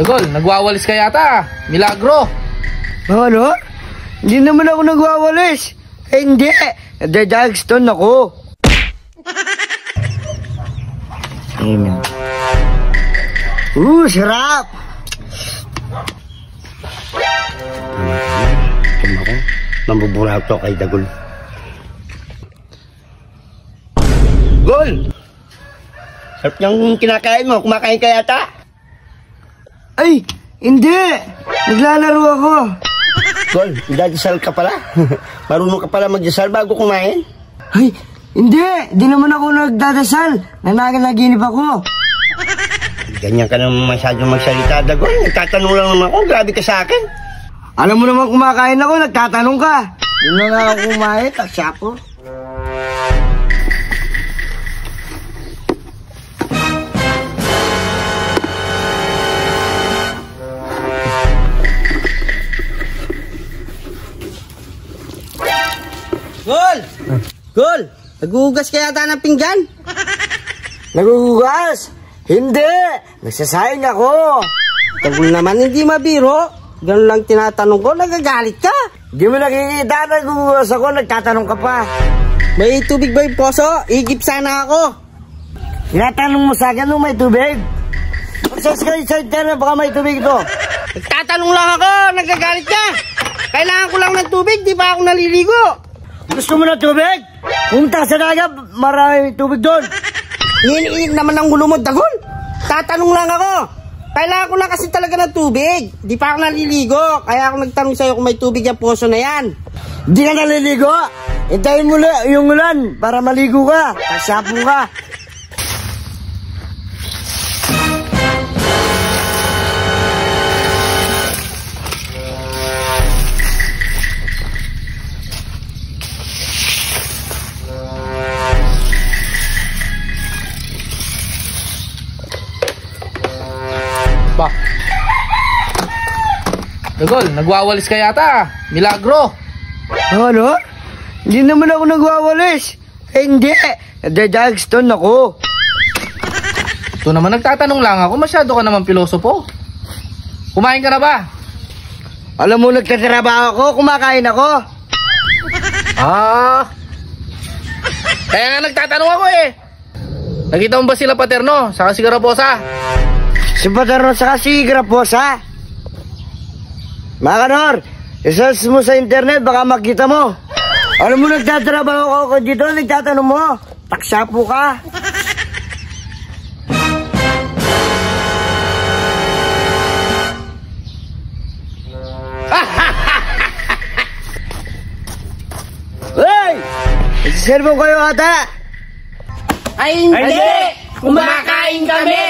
Dagol, nagwawalis ka yata. Milagro. Ano? Hindi naman ako nagwawalis. Eh, hindi. Nagda-drugstone ako. Amen. Sarap! Tama ko. Mambubura to kay Dagol. Gol! Sarap niyang kinakain mo. Kumakain ka yata? Ay! Hindi! Naglalaro ako. Gol, nagdadasal ka pala? Marunong ka pala magdasal bago kumain? Ay! Hindi! Di naman ako nagdadasal. Nananaginip ako. Ganyan ka naman masyadong magsalita, Dagol. Nagtatanong lang naman ako. Grabe ka sa akin. Alam mo naman kumakain ako, nagtatanong ka. Doon na nga ako kumain, taksya po. Gol! Gol! Naguhugas ka yata ng pinggan? Naguhugas? Hindi! Nagsasayang ako. Dagol naman, hindi mabiro. Ganun lang tinatanong ko, nagagalit ka. Di mo nakikita, naguhugas ako, nagtatanong ka pa. May tubig ba yung poso? Igip sana ako. Tinatanong mo sa akin kung may tubig? Magsas ka sa internet, baka may tubig ito. Nagtatanong lang ako, nagagalit ka. Kailangan ko lang ng tubig, di ba ako naliligo? Gusto mo ng tubig? Pumunta sa dagat, marami tubig doon. Iin naman ang gulo mo, Dagol. Tatanong lang ako. Kailangan ko lang kasi talaga ng tubig. Di pa ako naliligo. Kaya ako nagtanong sa'yo kung may tubig yung poso na yan. Di ka naliligo? Hintayin mo yung ulan para maligo ka. Kasapo ka. Pa. Dagol, nagwawalis ka yata. Milagro. Ano? Hindi naman ako nagwawalis. Eh, hindi. Nagda-drugstone ako. Ito naman, nagtatanong lang ako. Masyado ka naman pilosopo. Kumain ka na ba? Alam mo, nagtatrabaho ako, kumakain ako. Kaya nga nagtatanong ako eh. Nakita mo ba sila Paterno, saka si Garaposa? Si Paterno saka si Garaposa. Mga kanor, isearch mo sa internet, baka makita mo. Alam mo, nagtatrabaho ako dito, nagtatanong mo. Taksapo ka. Hey! Nagsiservo kayo ata? Ay, hindi! Kumakain kami!